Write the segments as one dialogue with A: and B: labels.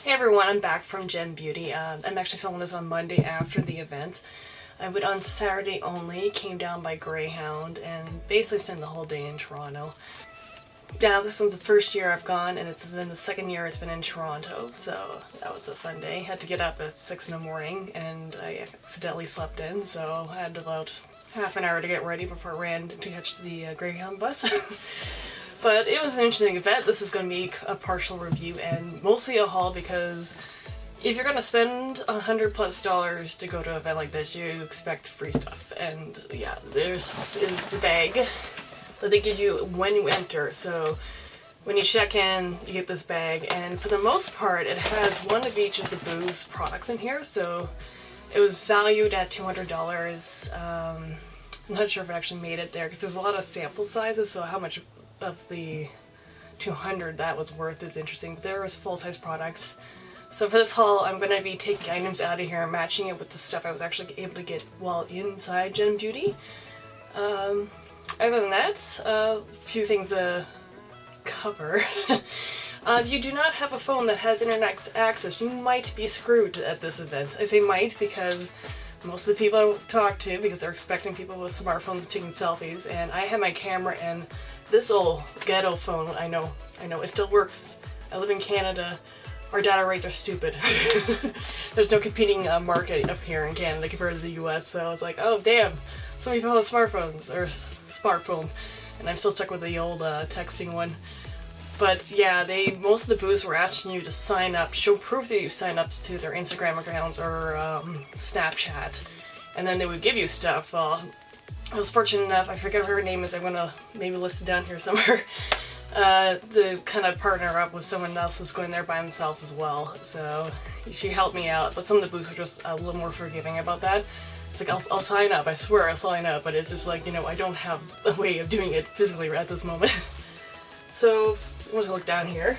A: Hey everyone, I'm back from Gem Beauty. I'm actually filming this on Monday after the event. I went on Saturday only, came down by Greyhound, and basically spent the whole day in Toronto. Now this one's the first year I've gone, and it's been the second year it's been in Toronto, so that was a fun day. Had to get up at 6 in the morning, and I accidentally slept in, so I had about half an hour to get ready before I ran to catch the Greyhound bus. But it was an interesting event. This is going to be a partial review and mostly a haul because if you're going to spend $100+ to go to an event like this, you expect free stuff. And yeah, this is the bag that they give you when you enter. So when you check in, you get this bag, and for the most part it has one of each of the Boo's products in here. So it was valued at $200. I'm not sure if it actually made it there because there's a lot of sample sizes, so how much of the 200 that was worth is interesting. But there was full-size products. So for this haul, I'm going to be taking items out of here and matching it with the stuff I was actually able to get while inside Gem Beauty. Other than that, a few things to cover. If you do not have a phone that has internet access, you might be screwed at this event. I say might because most of the people I talk to, because they're expecting people with smartphones taking selfies, and I have my camera and this old ghetto phone. I know, it still works. I live in Canada. Our data rates are stupid. There's no competing market up here in Canada compared to the US, so I was like, oh damn, so many people have smartphones, and I'm still stuck with the old texting one. But yeah, most of the booths were asking you to sign up, show proof that you signed up to their Instagram accounts or Snapchat, and then they would give you stuff. I was fortunate enough, I forget what her name is, I'm gonna maybe list it down here somewhere, to kind of partner up with someone else who's going there by themselves as well. So she helped me out, but some of the booths were just a little more forgiving about that. It's like, I'll sign up, I swear I'll sign up, but it's just like, I don't have a way of doing it physically at this moment. So I'm going to look down here.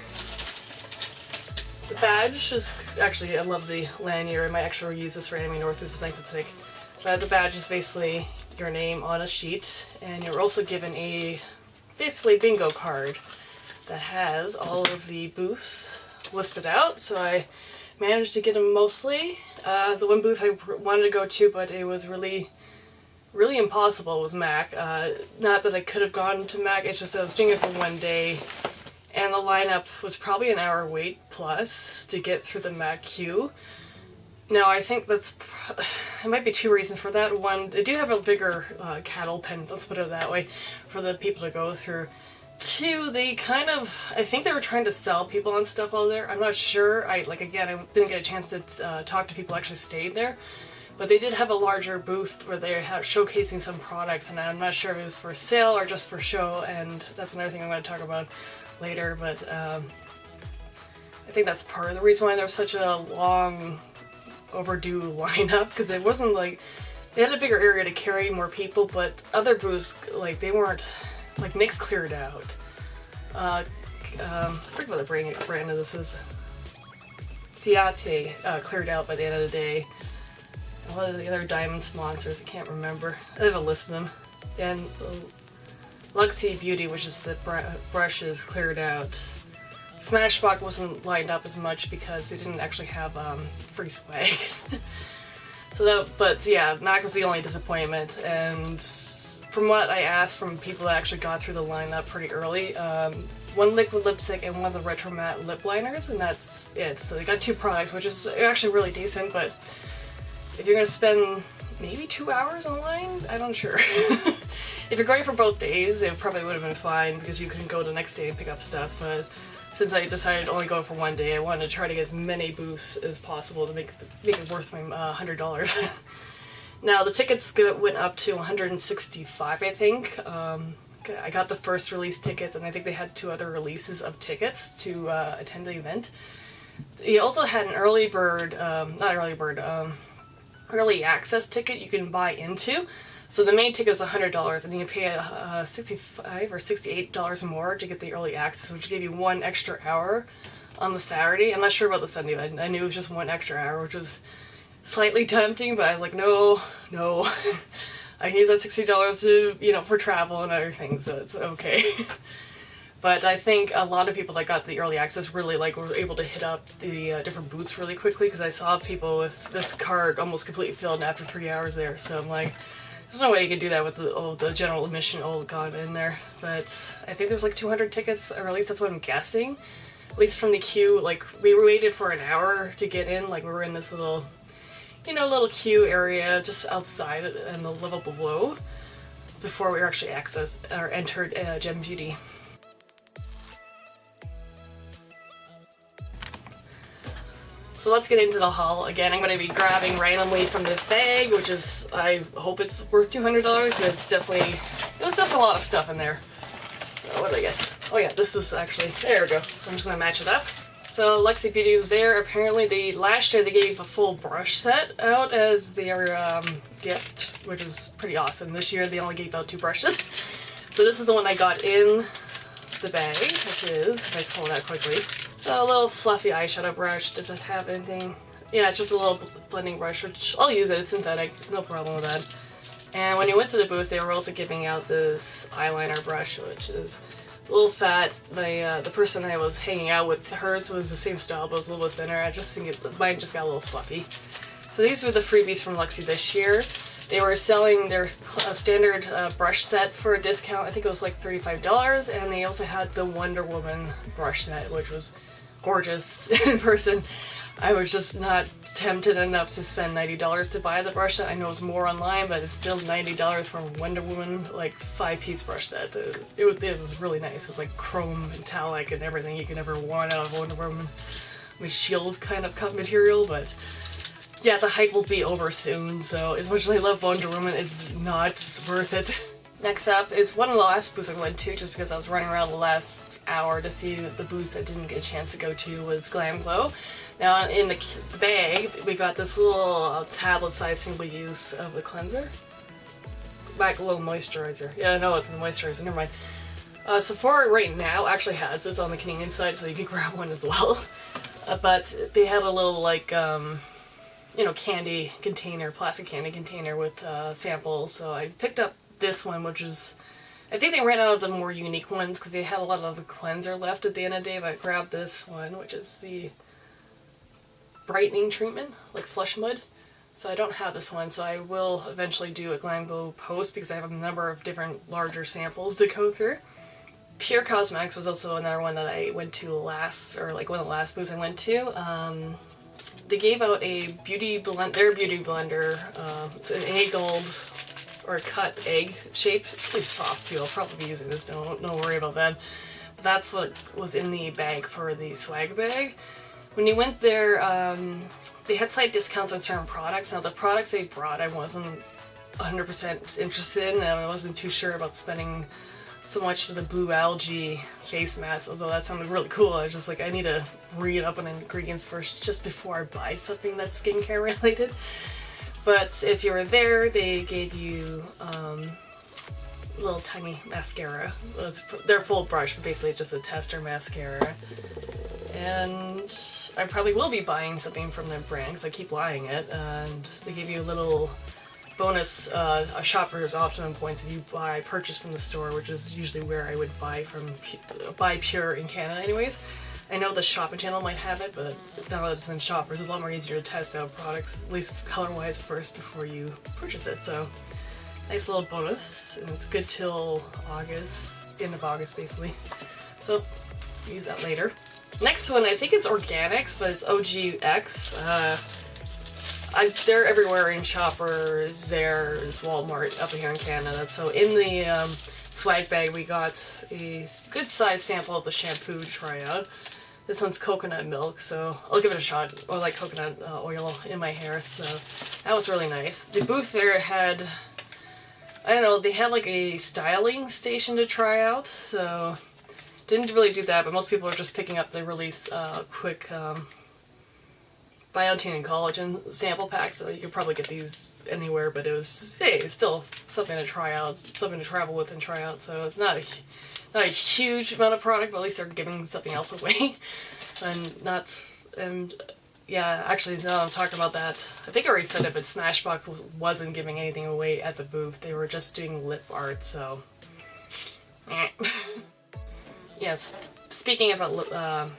A: The badge is actually, I love the lanyard. I might actually use this for Anime North. This is nice and thick. But the badge is basically your name on a sheet, and you're also given a basically bingo card that has all of the booths listed out. So I managed to get them mostly. The one booth I wanted to go to, but it was really impossible, was Mac. Not that I could have gone to Mac, it's just that I was doing it for one day, and the lineup was probably an hour wait plus to get through the Mac queue. Now I think there might be two reasons for that. One, they do have a bigger cattle pen, let's put it that way, for the people to go through. Two, I think they were trying to sell people on stuff out there. I'm not sure. Again, I didn't get a chance to talk to people who actually stayed there. But they did have a larger booth where they have showcasing some products, and I'm not sure if it was for sale or just for show, and that's another thing I'm going to talk about later. But I think that's part of the reason why there was such a long overdue lineup, because it wasn't like they had a bigger area to carry more people, but other booths, they weren't, Nick's cleared out. I forget what the brand of this is. Ciate cleared out by the end of the day. A lot of the other diamond sponsors, I can't remember. I have a list of them. And Luxie Beauty, which is the brushes, cleared out. Smashbox wasn't lined up as much because they didn't actually have free swag. But yeah, Mac was the only disappointment. And from what I asked from people that actually got through the lineup pretty early, one liquid lipstick and one of the retro matte lip liners, and that's it. So they got two products, which is actually really decent, but if you're going to spend maybe 2 hours online, I'm not sure. If you're going for both days, it probably would have been fine because you can go the next day and pick up stuff, but since I decided to only go for one day, I wanted to try to get as many booths as possible to make it worth my $100. Now, the tickets went up to $165, I think. I got the first release tickets, and I think they had 2 other releases of tickets to attend the event. They also had an early access ticket you can buy into. So the main ticket is $100, and you pay $65 or $68 more to get the early access, which gave you 1 extra hour on the Saturday. I'm not sure about the Sunday. I knew it was just 1 extra hour, which was slightly tempting, but I was like, no. I can use that $60 to, for travel and other things, so it's okay. But I think a lot of people that got the early access really were able to hit up the different booths really quickly, because I saw people with this cart almost completely filled after 3 hours there. So I'm like, there's no way you could do that with the general admission all gone in there. But I think there's like 200 tickets, or at least that's what I'm guessing. At least from the queue, like we waited for an hour to get in. Like we were in this little, you know, little queue area just outside and the level below before we were actually entered Gem Beauty. So let's get into the haul. Again, I'm going to be grabbing randomly from this bag, which is, I hope it's worth $200. It's definitely, there was definitely a lot of stuff in there. So what did I get? Oh yeah, this is actually, there we go. So I'm just going to match it up. So Luxie Beauty was there. Apparently last year they gave a full brush set out as their gift, which was pretty awesome. This year they only gave out 2 brushes. So this is the one I got in the bag, which is, if I pull it out quickly. So a little fluffy eyeshadow brush. Does it have anything? Yeah, it's just a little blending brush, which I'll use it. It's synthetic, no problem with that. And when you went to the booth, they were also giving out this eyeliner brush, which is a little fat. The person I was hanging out with, hers was the same style, but it was a little bit thinner. I just think mine just got a little fluffy. So these were the freebies from Luxie this year. They were selling their standard brush set for a discount. I think it was like $35, and they also had the Wonder Woman brush set, which was gorgeous in person. I was just not tempted enough to spend $90 to buy the brush set. I know it's more online, but it's still $90 for Wonder Woman, like 5-piece brush set. It was really nice. It was like chrome, metallic, and everything you could ever want out of Wonder Woman. I mean, shield kind of cut material, but yeah, the hype will be over soon, so as much as I love Wonder Woman, it's not worth it. Next up is one of the last booths I went to, just because I was running around the last hour to see the booths I didn't get a chance to go to, was Glam Glow. Now in the bag, we got this little tablet-sized single use of the cleanser. Back Glow Moisturizer. Yeah, I know it's in the moisturizer, never mind. Sephora right now actually has this on the Canadian side, so you can grab one as well. But they had a little like, you know, candy container, plastic candy container with samples, so I picked up this one, which is, I think they ran out of the more unique ones because they had a lot of the cleanser left at the end of the day, but I grabbed this one, which is the brightening treatment, like FlashMud. So I don't have this one, so I will eventually do a Glam Glow post because I have a number of different larger samples to go through. Pure Cosmetics was also another one that I went to last, or like one of the last booths I went to. They gave out a their beauty blender. It's an egg gold or a cut egg shape. It's really soft too. I'll probably be using this. Don't worry about that. But that's what was in the bag for the swag bag. When you went there, they had slight discounts on certain products. Now the products they brought, I wasn't 100% interested in, and I wasn't too sure about spending so much for the blue algae face mask, although that sounded really cool. I was just like, I need to read up on the ingredients first just before I buy something that's skincare related. But if you were there, they gave you little tiny mascara. They're full brush, but basically it's just a tester mascara. And I probably will be buying something from their brand because I keep buying it. And they give you a little bonus a shopper's optimum points if you purchase from the store, which is usually where I would buy Pure in Canada anyways. I know the shopping channel might have it, but now that it's in shoppers, it's a lot more easier to test out products, at least color-wise first, before you purchase it. So nice little bonus, and it's good till August, end of August basically. So use that later. Next one, I think it's organics, but it's Ogx. They're everywhere in Shoppers, there's Walmart up here in Canada. So in the swag bag, we got a good sized sample of the shampoo to try out. This one's coconut milk, so I'll give it a shot. I like coconut oil in my hair, so that was really nice. The booth there had, I don't know, they had like a styling station to try out, so didn't really do that, but most people are just picking up the really quick Biotin Collagen sample pack, so you could probably get these anywhere, but it was, hey, it's still something to try out, something to travel with and try out, so it's not a huge amount of product, but at least they're giving something else away. Yeah, actually, now that I'm talking about that, I think I already said it, but Smashbox wasn't giving anything away at the booth. They were just doing lip art, so Yes, speaking about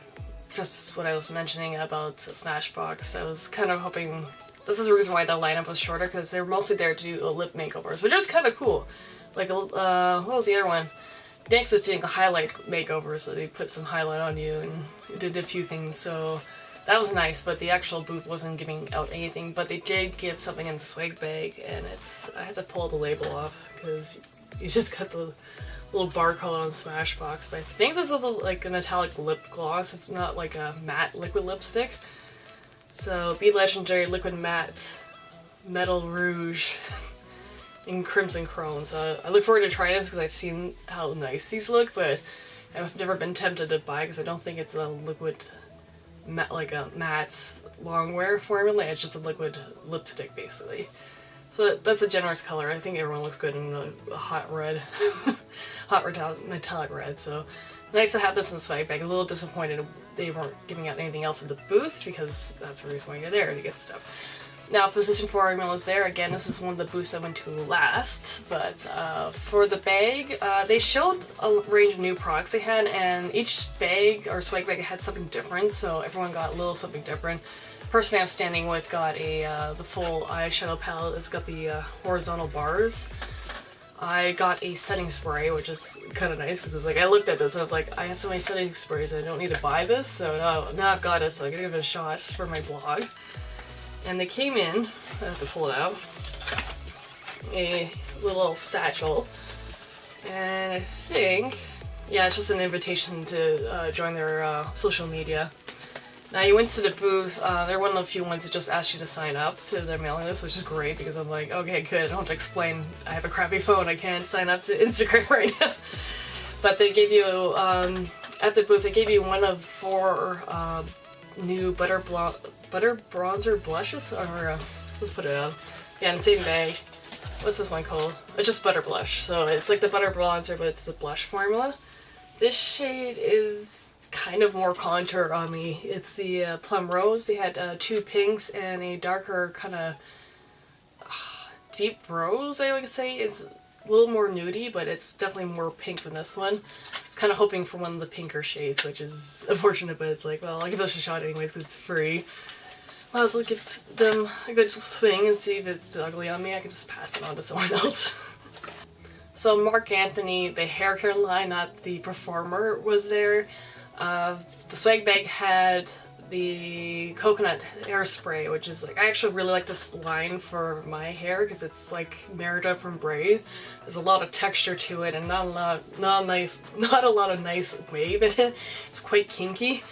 A: just what I was mentioning about Smashbox, I was kind of hoping, this is the reason why the lineup was shorter, because they were mostly there to do lip makeovers, which is kind of cool. Like, what was the other one? NYX was doing a highlight makeover, so they put some highlight on you and did a few things, so that was nice, but the actual booth wasn't giving out anything, but they did give something in the swag bag, and I had to pull the label off, because you just got the little barcode on Smashbox, but I think this is like a metallic lip gloss. It's not like a matte liquid lipstick. So, Be Legendary Liquid Matte Metal Rouge in Crimson Chrome. So I look forward to trying this because I've seen how nice these look, but I've never been tempted to buy because I don't think it's a liquid matte, like a matte long wear formula. It's just a liquid lipstick basically. So that's a generous color. I think everyone looks good in a hot red, hot metallic red. So nice to have this in the swag bag. A little disappointed they weren't giving out anything else at the booth because that's the reason why you're there, to get stuff. Now, position formulas there. Again, this is one of the booths I went to last. But for the bag, they showed a range of new products they had, and each bag or swag bag had something different. So everyone got a little something different. Person I was standing with got the full eyeshadow palette. It's got the horizontal bars. I got a setting spray, which is kind of nice because it's like, I looked at this and I was like, I have so many setting sprays, I don't need to buy this. So now I've got it, so I'm gonna give it a shot for my blog. And they came in, I have to pull it out, a little satchel. And I think, yeah, it's just an invitation to join their social media. Now, you went to the booth, they're one of the few ones that just asked you to sign up to their mailing list, which is great because I'm like, okay, good, I don't have to explain, I have a crappy phone, I can't sign up to Instagram right now. But they gave you, at the booth, they gave you one of 4 new butter bronzer blushes, or let's put it up. Yeah, in the same bag. What's this one called? It's just butter blush, so it's like the butter bronzer, but it's the blush formula. This shade is kind of more contour on me. It's the Plum Rose. They had 2 pinks and a darker kind of deep rose, I would say. It's a little more nudie, but it's definitely more pink than this one. I was kind of hoping for one of the pinker shades, which is unfortunate, but it's like, well, I'll give this a shot anyways because it's free. Well, I was looking give them a good swing and see if it's ugly on me. I could just pass it on to someone else. So Marc Anthony, the hair care line, not the performer, was there. The swag bag had the coconut hairspray, which is like, I actually really like this line for my hair because it's like Merida from Braid. There's a lot of texture to it and not a lot of nice wave in it. It's quite kinky.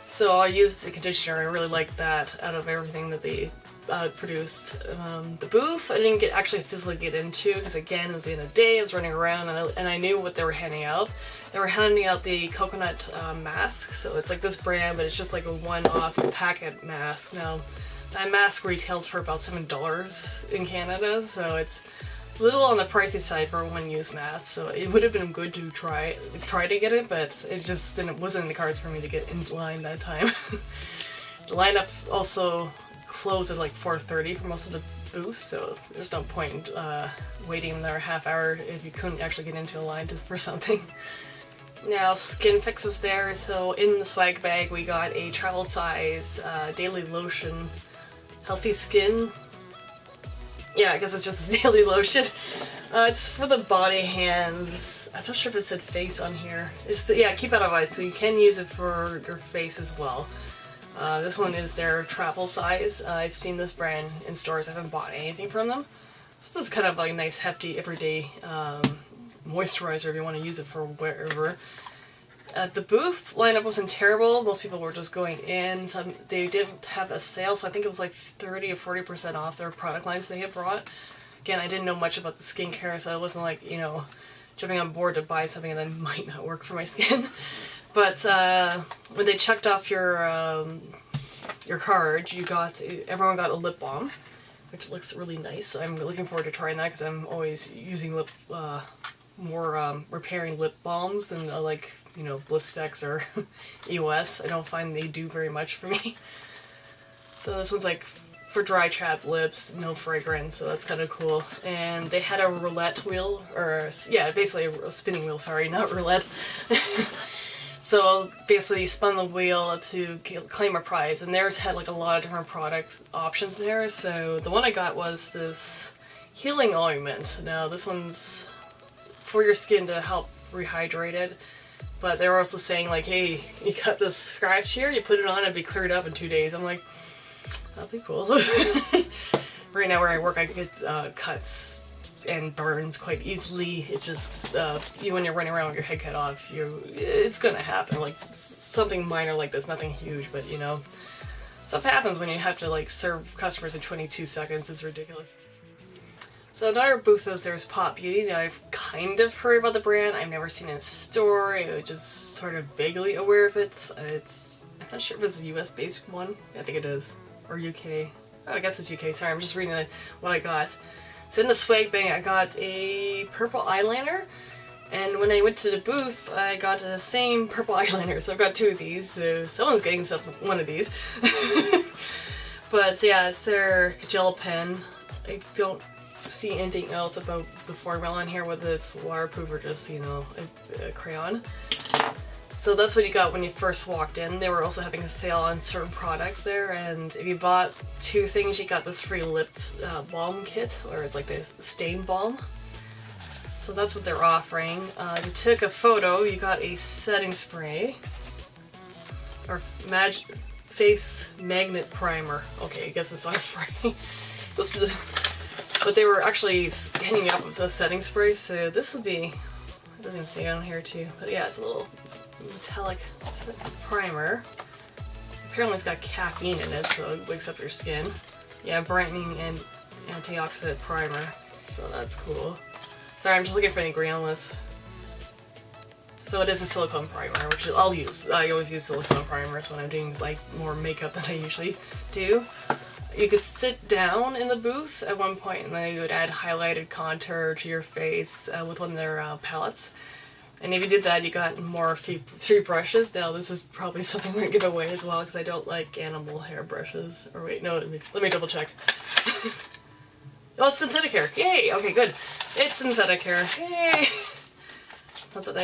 A: So I used the conditioner. I really like that out of everything that they produced. The booth I didn't actually physically get into because again it was the end of the day, I was running around and I knew what they were handing out. They were handing out the coconut mask, so it's like this brand but it's just like a one-off packet mask. Now that mask retails for about $7 in Canada, so it's a little on the pricey side for a one-use mask, so it would have been good to try to get it, but it just wasn't in the cards for me to get in line that time. The lineup also closed at like 4:30 for most of the booths, so there's no point waiting another half hour if you couldn't actually get into a line for something. Now, SkinFix was there, so in the swag bag we got a travel size daily lotion, healthy skin. Yeah, I guess it's just a daily lotion. It's for the body, hands. I'm not sure if it said face on here. Yeah, keep out of eyes, so you can use it for your face as well. This one is their travel size. I've seen this brand in stores. I haven't bought anything from them. So this is kind of like a nice hefty everyday moisturizer if you want to use it for wherever. At the booth, lineup wasn't terrible. Most people were just going in. They did have a sale, so I think it was like 30 or 40% off their product lines they had brought. Again, I didn't know much about the skincare, so I wasn't like, you know, jumping on board to buy something that might not work for my skin. But when they checked off your card, everyone got a lip balm, which looks really nice. I'm looking forward to trying that because I'm always using more repairing lip balms than like, you know, Blistex or EOS. I don't find they do very much for me. So this one's like for dry chapped lips, no fragrance, so that's kind of cool. And they had a roulette wheel, or yeah, basically a spinning wheel, sorry, not roulette. So basically spun the wheel to claim a prize, and theirs had like a lot of different product options there. So the one I got was this healing ointment. Now this one's for your skin to help rehydrate it, but they were also saying like, hey, you got this scratch here, you put it on, it'd be cleared up in 2 days. I'm like, that'd be cool. Right now where I work, I get cuts and burns quite easily. It's just when you're running around with your head cut off, it's gonna happen. Like something minor like this, nothing huge, but you know, stuff happens when you have to like serve customers in 22 seconds. It's ridiculous. So another booth there's Pop Beauty. Now I've kind of heard about the brand. I've never seen it in a store. I was just sort of vaguely aware of it. I'm not sure if it's a US based one. I think it is. Or UK. Oh, I guess it's UK. Sorry, I'm just reading what I got. So in the swag bag I got a purple eyeliner. And when I went to the booth, I got the same purple eyeliner. So I've got 2 of these. So someone's getting one of these. But yeah, it's their gel pen. I don't see anything else about the formula in here, whether it's waterproof or just, you know, a crayon. So that's what you got when you first walked in. They were also having a sale on certain products there, and if you bought 2 things, you got this free lip balm kit, or it's like the stain balm. So that's what they're offering. If you took a photo, you got a setting spray, or face magnet primer. Okay, I guess it's not a spray. Oops. But they were actually handing me up with a setting spray, so this would be, it doesn't even say on here too, but yeah, it's a little metallic primer. Apparently it's got caffeine in it, so it wakes up your skin. Yeah, brightening and antioxidant primer, so that's cool. Sorry, I'm just looking for any green on this. So it is a silicone primer, which I'll use. I always use silicone primers when I'm doing like more makeup than I usually do. You could sit down in the booth at one point, and then you would add highlighted contour to your face with one of their palettes. And if you did that, you got more 3 brushes. Now this is probably something we're gonna give away as well, because I don't like animal hair brushes. Or wait, no, let me double check. Oh, it's synthetic hair. Yay! Okay, good. It's synthetic hair. Yay! Not that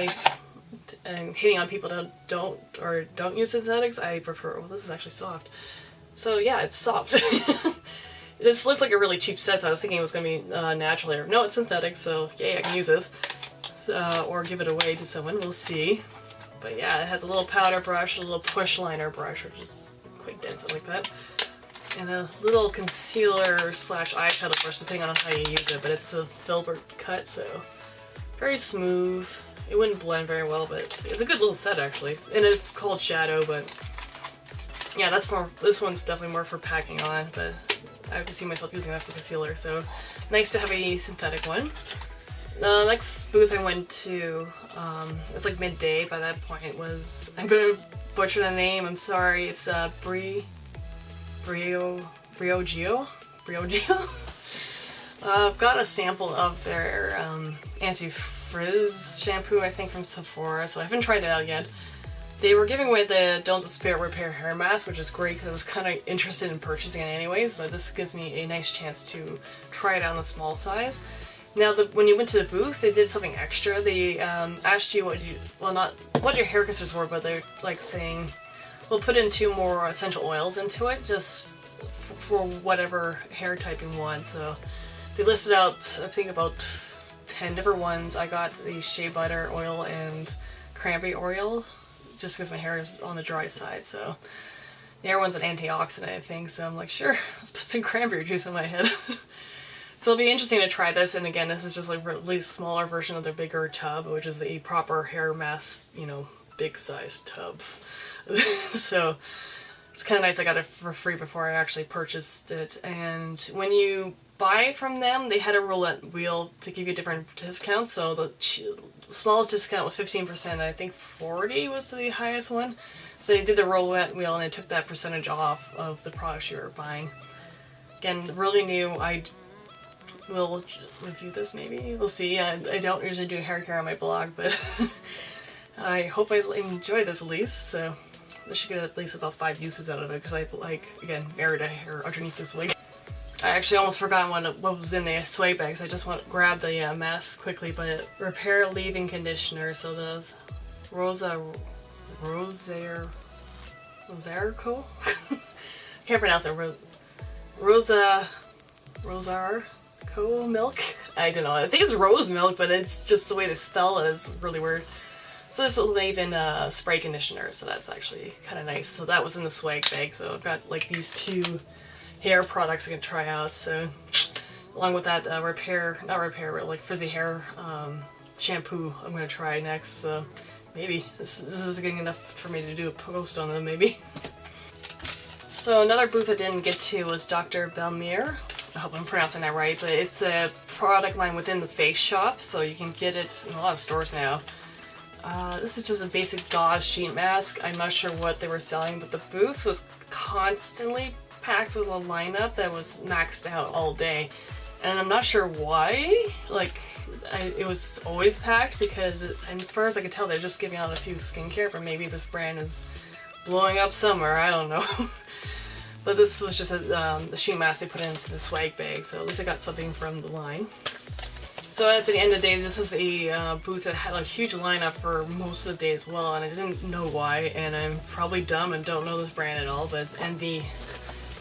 A: I'm hating on people that don't use synthetics. I prefer. Well, this is actually soft. So yeah, it's soft. This looks like a really cheap set, so I was thinking it was going to be natural hair. No, it's synthetic, so yay, I can use this. Or give it away to someone, we'll see. But yeah, it has a little powder brush, a little push liner brush, which is quite dense, I like that. And a little concealer slash eyeshadow brush, depending on how you use it, but it's a filbert cut, so very smooth. It wouldn't blend very well, but it's a good little set actually. And it's called Shadow, but yeah, this one's definitely more for packing on, but I have to see myself using that for concealer, so nice to have a synthetic one. The next booth I went to, it's like midday by that point, was, I'm gonna butcher the name, I'm sorry, it's BrioGeo? I've got a sample of their anti-frizz shampoo, I think from Sephora, so I haven't tried it out yet. They were giving away the Don't Despair Repair Hair Mask, which is great because I was kind of interested in purchasing it anyways, but this gives me a nice chance to try it out in the small size. Now, when you went to the booth, they did something extra. They asked you not what your hair colors were, but they're like saying, we'll put in 2 more essential oils into it, just for whatever hair type you want. So they listed out, I think, about 10 different ones. I got the shea butter oil and cranberry oil, just because my hair is on the dry side, so the other one's an antioxidant, I think, so I'm like, sure, let's put some cranberry juice in my head. So it'll be interesting to try this, and again, this is just like a really smaller version of their bigger tub, which is a proper hair mask, you know, big size tub. So it's kind of nice I got it for free before I actually purchased it. And when you buy from them, they had a roulette wheel to give you different discounts, so the smallest discount was 15%, and I think 40 was the highest one. So they did the roulette wheel and they took that percentage off of the products you were buying. Again, really new. I will review this maybe. We'll see. I don't usually do hair care on my blog, but I hope I enjoy this at least. So I should get at least about 5 uses out of it, because I like, again, married a hair underneath this wig. I actually almost forgot what was in the swag bags. I just grabbed the mask quickly, but repair leave-in conditioner. So the Rosarco? Can't pronounce it. Rosarco milk? I don't know. I think it's rose milk, but it's just the way they spell it is really weird. So this will leave in a spray conditioner, so that's actually kind of nice. So that was in the swag bag, so I've got like these 2 hair products I can try out. So along with that like frizzy hair shampoo I'm going to try next. So maybe this is getting enough for me to do a post on them maybe. So another booth I didn't get to was Dr. Belmeur. I hope I'm pronouncing that right, but it's a product line within the Face Shop, so you can get it in a lot of stores now. This is just a basic gauze sheet mask. I'm not sure what they were selling, but the booth was constantly packed with a lineup that was maxed out all day. And I'm not sure why. Like, it was always packed because, as far as I could tell, they're just giving out a few skincare, but maybe this brand is blowing up somewhere, I don't know. But this was just a sheet mask they put into the swag bag, so at least I got something from the line. So at the end of the day, this was a booth that had a huge lineup for most of the day as well, and I didn't know why, and I'm probably dumb and don't know this brand at all, but it's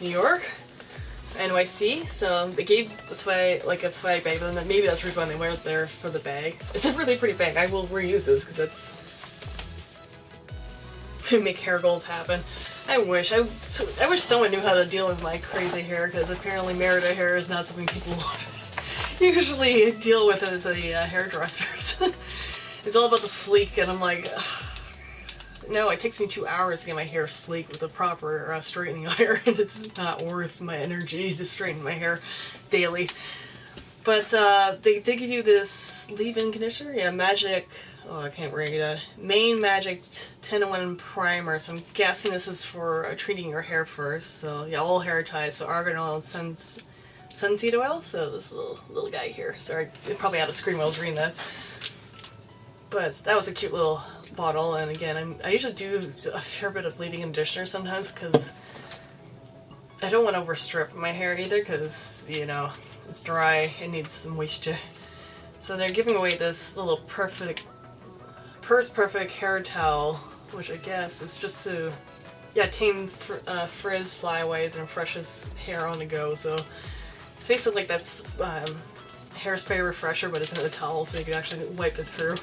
A: New York, NYC, so they gave the swag, like a swag bag, and maybe that's the reason why they wear it there for the bag. It's a really pretty bag. I will reuse this because that's to make hair goals happen. I wish someone knew how to deal with my crazy hair, because apparently Merida hair is not something people usually deal with as a hairdresser. It's all about the sleek, and I'm like, ugh. No, it takes me 2 hours to get my hair sleek with a proper straightening iron, and it's not worth my energy to straighten my hair daily. But they did give you this leave-in conditioner, yeah, Magic, oh I can't read that, Main Magic 10-in-1 Primer, so I'm guessing this is for treating your hair first, so yeah, all hair ties, so argan oil and sunseed oil, so this little guy here, sorry, I probably had to scream while I was reading that. But that was a cute little bottle, and again, I usually do a fair bit of leave-in conditioner sometimes because I don't want to overstrip my hair either because, you know, it's dry, it needs some moisture. So they're giving away this little Purse Perfect hair towel, which I guess is just to, yeah, tame frizz, flyaways, and freshes hair on the go. So it's basically like that's hairspray refresher, but it's in a towel, so you can actually wipe it through.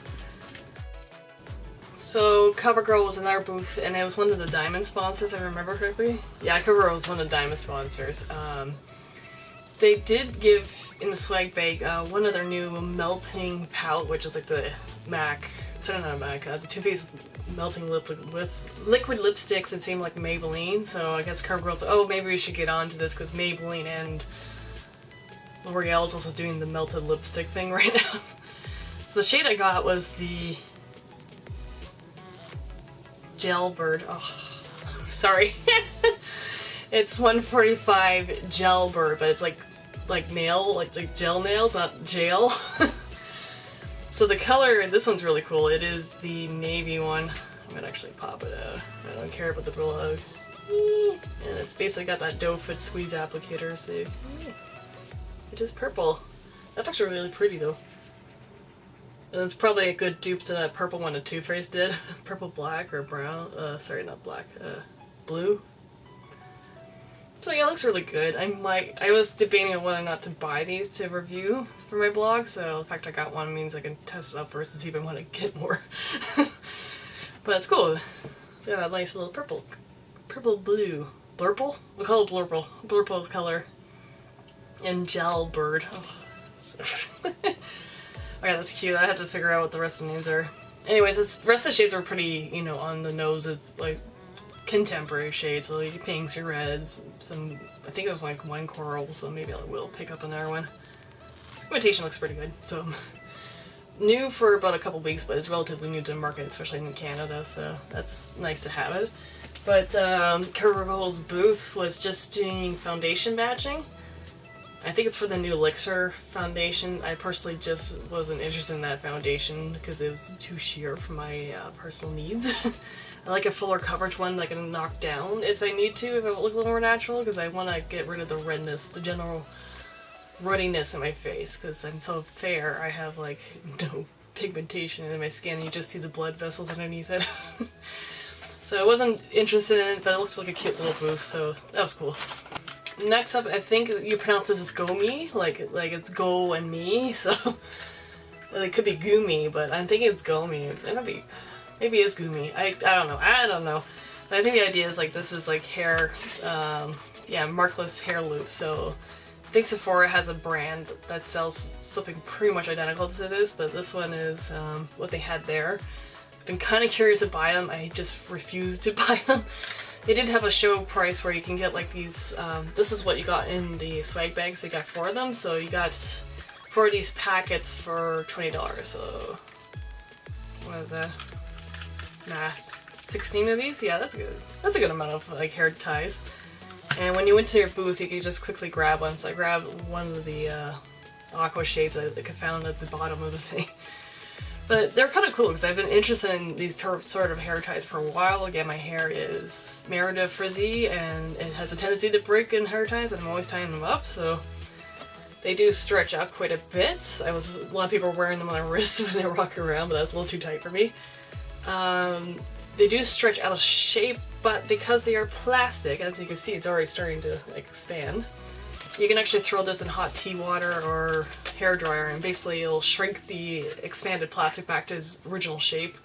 A: So CoverGirl was in our booth, and it was one of the diamond sponsors, if I remember correctly. Yeah, CoverGirl was one of the diamond sponsors. They did give in the swag bag one of their new melting palette, which is like the MAC, sorry not MAC, the Too Faced melting liquid lipsticks that seem like Maybelline. So I guess CoverGirl said, oh, maybe we should get onto this because Maybelline and L'Oreal is also doing the melted lipstick thing right now. So the shade I got was the Jailbird. Oh, sorry. It's 145 Jailbird, but it's like nail, like gel nails, not jail. So the color, this one's really cool. It is the navy one. I'm gonna actually pop it out. I don't care about the blog. And it's basically got that doe foot squeeze applicator, so it is purple. That's actually really pretty though. And it's probably a good dupe to that purple one that Too Faced did. Purple black or brown, sorry not black, blue. So yeah, it looks really good. I was debating on whether or not to buy these to review for my blog, so the fact I got one means I can test it out first to see if I want to get more. But it's cool. It's got that nice little purple blue. Blurple? We'll call it blurple. Blurple color. And Jailbird. Oh. Okay, that's cute. I had to figure out what the rest of the names are. Anyways, the rest of the shades are pretty, you know, on the nose of, like, contemporary shades. So, like, pinks or reds. Some, I think it was, like, one coral, so maybe I will pick up another one. Imitation looks pretty good, so. New for about a couple weeks, but it's relatively new to the market, especially in Canada, so that's nice to have it. But, CoverGirl's booth was just doing foundation matching. I think it's for the new Elixir foundation. I personally just wasn't interested in that foundation because it was too sheer for my personal needs. I like a fuller coverage one that I can knock down if I need to, if I look a little more natural, because I want to get rid of the redness, the general ruddiness in my face, because I'm so fair. I have like no pigmentation in my skin, and you just see the blood vessels underneath it. So I wasn't interested in it, but it looks like a cute little booth, so that was cool. Next up, I think you pronounce this as Gomi, like it's go and me, so it could be Gumi, but I'm thinking it's Gomi. It might be, maybe it's Gumi. I don't know. But I think the idea is like this is like hair, yeah, markless hair loop. So I think Sephora has a brand that sells something pretty much identical to this, but this one is what they had there. I've been kind of curious to buy them. I just refused to buy them. They did have a show price where you can get like these, this is what you got in the swag bag, so you got 4 of them. So you got 4 of these packets for $20, so what is that? Nah, 16 of these? Yeah, that's good. That's a good amount of like hair ties. And when you went to your booth, you could just quickly grab one. So I grabbed one of the aqua shades that I found at the bottom of the thing. But they're kind of cool because I've been interested in these sort of hair ties for a while. Again, my hair is Merida frizzy and it has a tendency to break in hair ties, and I'm always tying them up, so they do stretch out quite a bit. A lot of people were wearing them on their wrists when they were walking around, but that's a little too tight for me. They do stretch out of shape, but because they are plastic, as you can see, it's already starting to like expand. You can actually throw this in hot tea water or hair dryer, and basically it'll shrink the expanded plastic back to its original shape,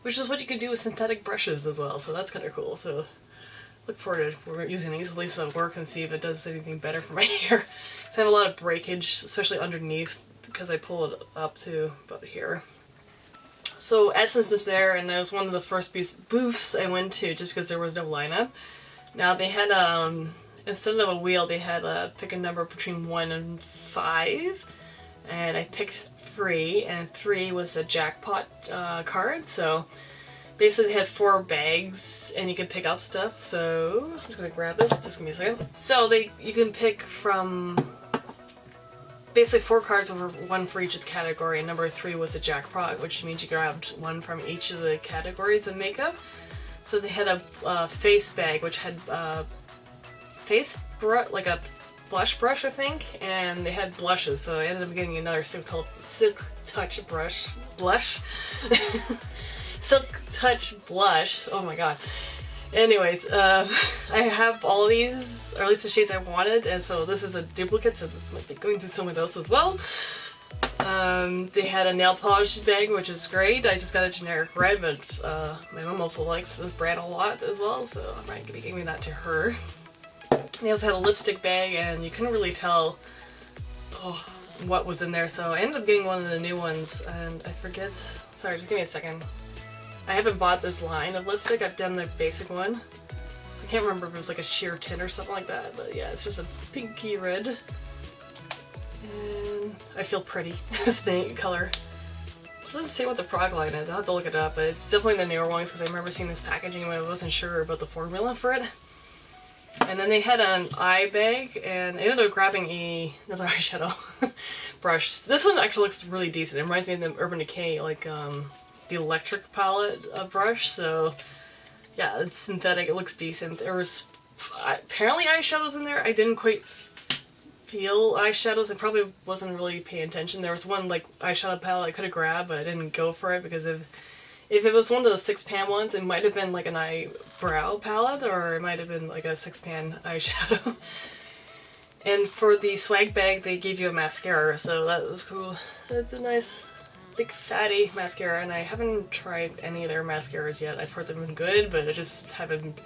A: which is what you can do with synthetic brushes as well, so that's kind of cool. So look forward to using these at least at work and see if it does anything better for my hair. So I have a lot of breakage, especially underneath, because I pull it up to about here. So Essence is there, and that was one of the first booths I went to just because there was no lineup. Now they had instead of a wheel, they had pick a number between 1 and 5, and I picked 3, and 3 was a jackpot card. So basically they had 4 bags, and you can pick out stuff. So I'm just gonna grab this. Just give me a second. So you can pick from basically 4 cards, over 1 for each of the category, and number 3 was a jackpot, which means you grabbed 1 from each of the categories of makeup. So they had a face bag, which had face brush, like a blush brush, I think, and they had blushes, so I ended up getting another Silk Touch blush. Silk Touch blush, oh my god. Anyways, I have all of these, or at least the shades I wanted, and so this is a duplicate, so this might be going to someone else as well. They had a nail polish bag, which is great. I just got a generic red, but my mom also likes this brand a lot as well, so I might be giving that to her. They also had a lipstick bag, and you couldn't really tell what was in there, so I ended up getting one of the new ones, and I forget, sorry, just give me a second. I haven't bought this line of lipstick, I've done the basic one. So I can't remember if it was like a sheer tint or something like that, but yeah, it's just a pinky red. And I feel pretty, this color. It doesn't say what the product line is, I'll have to look it up, but it's definitely the newer ones because I remember seeing this packaging when I wasn't sure about the formula for it. And then they had an eye bag, and I ended up grabbing another eyeshadow brush. This one actually looks really decent. It reminds me of the Urban Decay, like the electric palette brush. So yeah, it's synthetic. It looks decent. There was apparently eyeshadows in there. I didn't quite feel eyeshadows. I probably wasn't really paying attention. There was one like eyeshadow palette I could have grabbed, but I didn't go for it because if it was one of the 6-pan ones, it might have been like an eyebrow palette, or it might have been like a 6-pan eyeshadow. And for the swag bag, they gave you a mascara, so that was cool. That's a nice, big, fatty mascara, and I haven't tried any of their mascaras yet. I've heard they've been good, but I just haven't,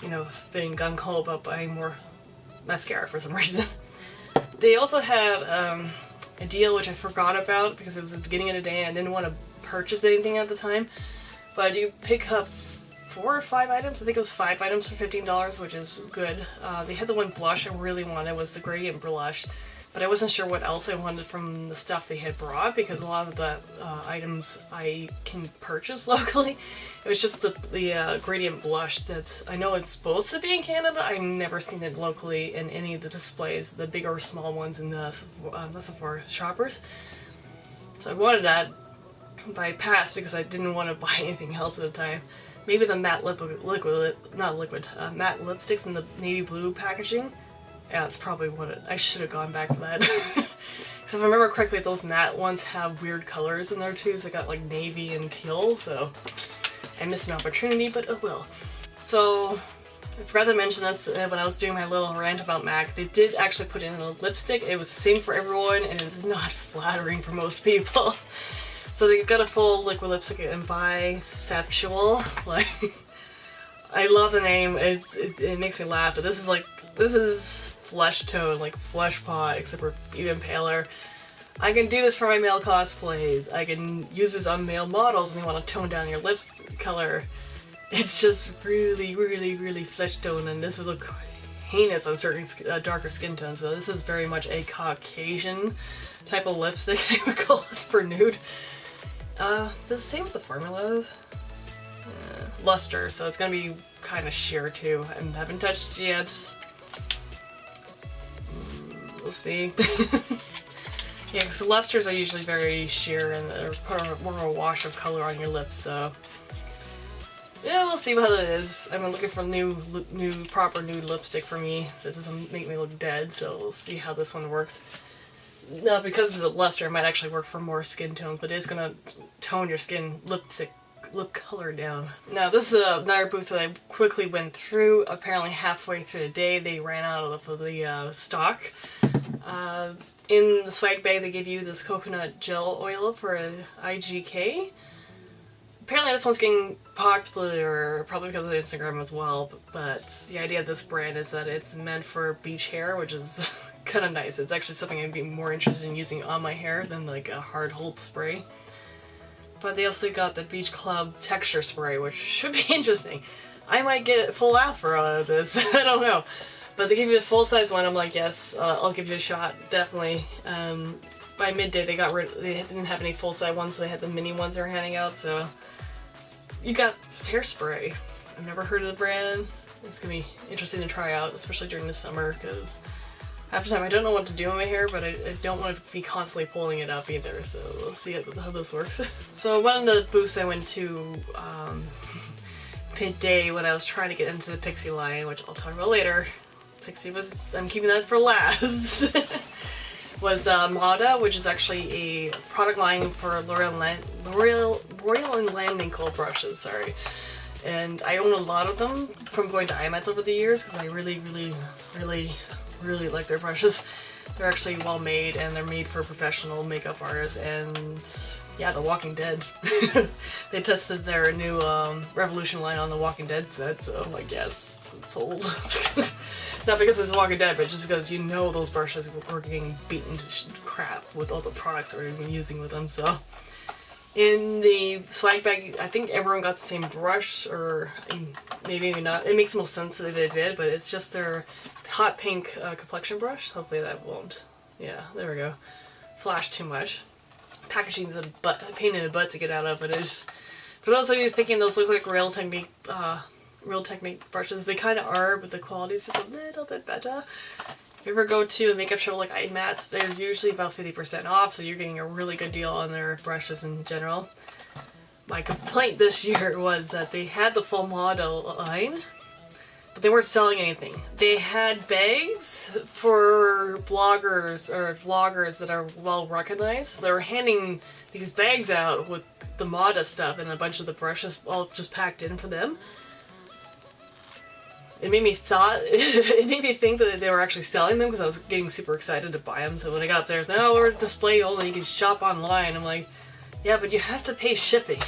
A: you know, been gung-ho about buying more mascara for some reason. They also had a deal which I forgot about because it was the beginning of the day and I didn't want to purchase anything at the time, but you pick up 4 or 5 items. I think it was 5 items for $15, which is good. They had the one blush I really wanted, was the gradient blush, but I wasn't sure what else I wanted from the stuff they had brought because a lot of the items I can purchase locally. It was just the gradient blush that I know it's supposed to be in Canada. I've never seen it locally in any of the displays, the big or small ones in the Sephora shoppers. So I wanted that, but I passed because I didn't want to buy anything else at the time. Maybe the matte matte lipsticks in the navy blue packaging. Yeah, that's probably what I should have gone back for that. Because if I remember correctly, those matte ones have weird colors in there too, so I got like navy and teal, so I missed an opportunity, but oh well. So I forgot to mention this when I was doing my little rant about MAC. They did actually put in a lipstick. It was the same for everyone, and it's not flattering for most people. So they got a full liquid lipstick in Bi-ceptual. Like, I love the name. It makes me laugh. But this is flesh tone, like flesh pot, except for even paler. I can do this for my male cosplays. I can use this on male models and they want to tone down your lips color. It's just really, really, really flesh tone, and this would look heinous on certain darker skin tones. So this is very much a Caucasian type of lipstick, I would call it, for nude. The same with the formulas. Luster, so it's gonna be kind of sheer too. I haven't touched it yet. We'll see. Yeah, because the lusters are usually very sheer and they're more of a wash of color on your lips, so yeah, we'll see how it is. I'm looking for new proper nude lipstick for me that doesn't make me look dead, so we'll see how this one works. Now, because it's a luster, it might actually work for more skin tones, but it's gonna tone your skin lip color down. Now, this is another booth that I quickly went through. Apparently, halfway through the day, they ran out of the stock. In the swag bag, they give you this coconut gel oil for an IGK. Apparently this one's getting popular, probably because of Instagram as well, but the idea of this brand is that it's meant for beach hair, which is kind of nice. It's actually something I'd be more interested in using on my hair than like a hard hold spray. But they also got the Beach Club texture spray, which should be interesting. I might get full afro out of this, I don't know. But they gave you a full-size one. I'm like, yes, I'll give you a shot, definitely. By midday, they didn't have any full-size ones, so they had the mini ones they were handing out. So you got Hairspray. I've never heard of the brand. It's gonna be interesting to try out, especially during the summer, because half the time I don't know what to do with my hair, but I don't want to be constantly pulling it up either. So we'll see how this works. So one of the booths I went to midday when I was trying to get into the Pixie line, which I'll talk about later. Pixie I'm keeping that for last, was Moda, which is actually a product line for Royal and Langnickel brushes, sorry. And I own a lot of them from going to IMATs over the years because I really like their brushes. They're actually well made and they're made for professional makeup artists, and yeah, The Walking Dead. They tested their new Revolution line on the Walking Dead set, so I'm like, yes, it's sold. Not because it's Walking Dead, but just because you know those brushes were getting beaten to crap with all the products that we've been using with them, so. In the swag bag, I think everyone got the same brush, or maybe not. It makes most sense that they did, but it's just their hot pink complexion brush. Hopefully that won't, yeah, there we go, flash too much. Packaging's a pain in the butt to get out of, but it's, for those of you thinking those look like Real Technique brushes, they kind of are, but the quality is just a little bit better. If you ever go to a makeup show like IMATs, they're usually about 50% off, so you're getting a really good deal on their brushes in general. My complaint this year was that they had the full model line, but they weren't selling anything. They had bags for bloggers or vloggers that are well recognized. They were handing these bags out with the Moda stuff and a bunch of the brushes all just packed in for them. It made me think that they were actually selling them because I was getting super excited to buy them. So when I got there, it's like, oh, we're display only, you can shop online. I'm like, yeah, but you have to pay shipping.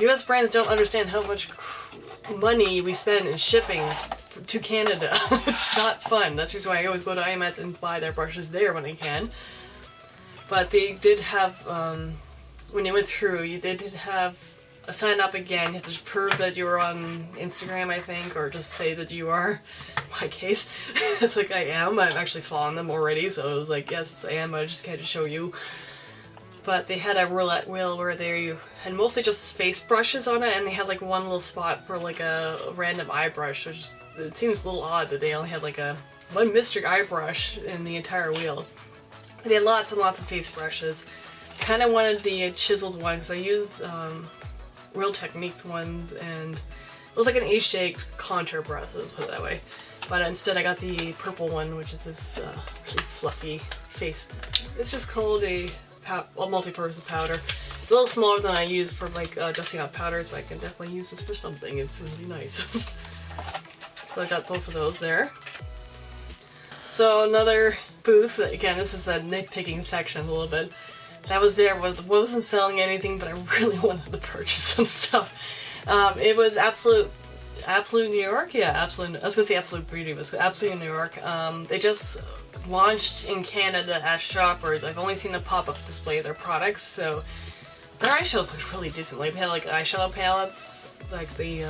A: US brands don't understand how much money we spend in shipping to Canada. It's not fun. That's the reason why I always go to IMATs and buy their brushes there when I can. But they did have, when you went through, they did have a sign up again. You have to prove that you were on Instagram, I think, or just say that you are. In my case, it's like I am. I'm actually following them already, so it was like, yes, I am. I just had to show you. But they had a roulette wheel where they had mostly just face brushes on it, and they had like one little spot for like a random eye brush, which is, it seems a little odd that they only had like one mystery eye brush in the entire wheel. But they had lots and lots of face brushes. Kind of wanted the chiseled one because I used Real Techniques ones, and it was like an A-shaped contour brush, let's put it that way. But instead I got the purple one, which is this really fluffy face. It's just called a multi-purpose powder. It's a little smaller than I use for like dusting out powders, but I can definitely use this for something. It's really nice. So I got both of those there. So another booth, again, this is a nitpicking section a little bit. That was there, wasn't selling anything, but I really wanted to purchase some stuff. It was Absolute New York? Yeah, Absolute, I was gonna say Absolute Beauty, but it's Absolute New York. They just launched in Canada as shoppers. I've only seen a pop-up display of their products, so their eyeshadows look really decent. Like, they had like eyeshadow palettes, like the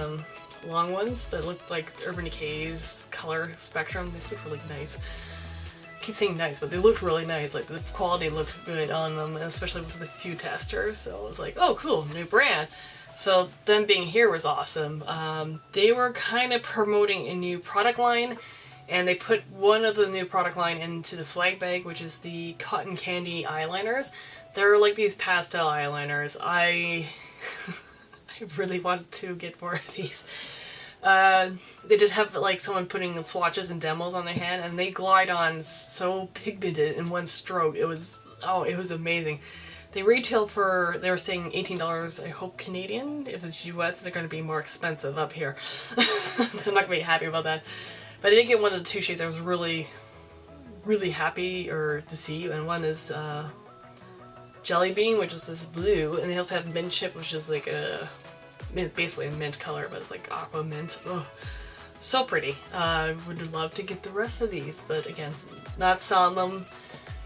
A: long ones that looked like Urban Decay's color spectrum. They look really nice. I keep saying nice, but they looked really nice. Like, the quality looked good on them, especially with the few testers. So I was like, oh cool, new brand. So them being here was awesome. They were kind of promoting a new product line, and they put one of the new product line into the swag bag, which is the cotton candy eyeliners. They're like these pastel eyeliners. I really wanted to get more of these. They did have like someone putting swatches and demos on their hand, and they glide on so pigmented in one stroke. It was amazing. They retail for, they were saying $18, I hope Canadian. If it's US, they're going to be more expensive up here. I'm not going to be happy about that. But I did get one of the two shades I was really happy to see, and one is Jelly Bean, which is this blue, and they also have Mint Chip, which is like basically a mint color, but it's like aqua mint. Oh, so pretty. I would love to get the rest of these, but again, not selling them.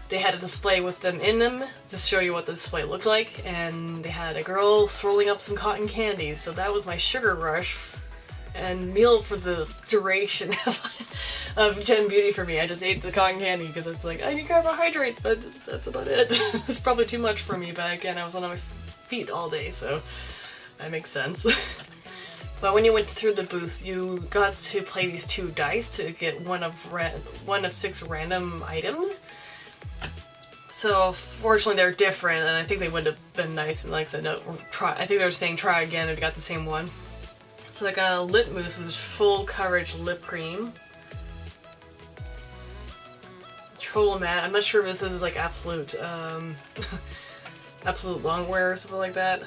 A: They had a display with them in them to show you what the display looked like, and they had a girl swirling up some cotton candies, so that was my sugar rush and meal for the duration of Gen Beauty for me. I just ate the cotton candy because it's like, I need carbohydrates, but that's about it. It's probably too much for me, but again, I was on my feet all day, so that makes sense. But when you went through the booth, you got to play these two dice to get one of 6 random items. So fortunately they're different, and I think they would have been nice and like I said, no, I think they were saying try again if you got the same one. So I got a lip mousse, which is full coverage lip cream. Troll matte. I'm not sure if this is like absolute absolute longwear or something like that.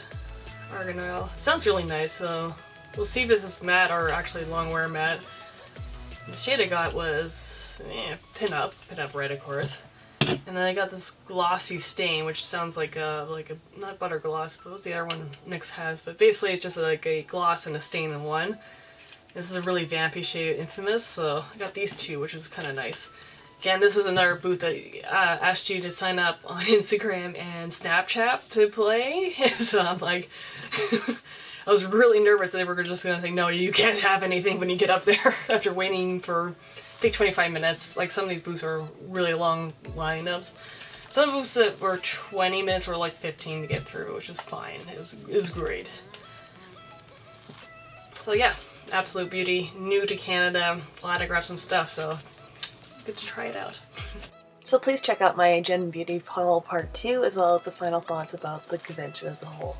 A: Argan oil. Sounds really nice, so we'll see if this is matte or actually longwear matte. The shade I got was pin up red, of course. And then I got this glossy stain, which sounds like a not butter gloss, but what's the other one NYX has? But basically it's just like a gloss and a stain in one. This is a really vampy shade, Infamous, so I got these two, which was kind of nice. Again, this is another booth that asked you to sign up on Instagram and Snapchat to play. So I'm like, I was really nervous that they were just gonna say, no, you can't have anything when you get up there after waiting for, I think, 25 minutes. Like, some of these booths are really long lineups. Some booths that were 20 minutes were like 15 to get through, which is fine. It was great. So yeah, Absolute Beauty, new to Canada. Glad I grabbed some stuff, so good to try it out. So please check out my Gen Beauty haul part 2, as well as the final thoughts about the convention as a whole.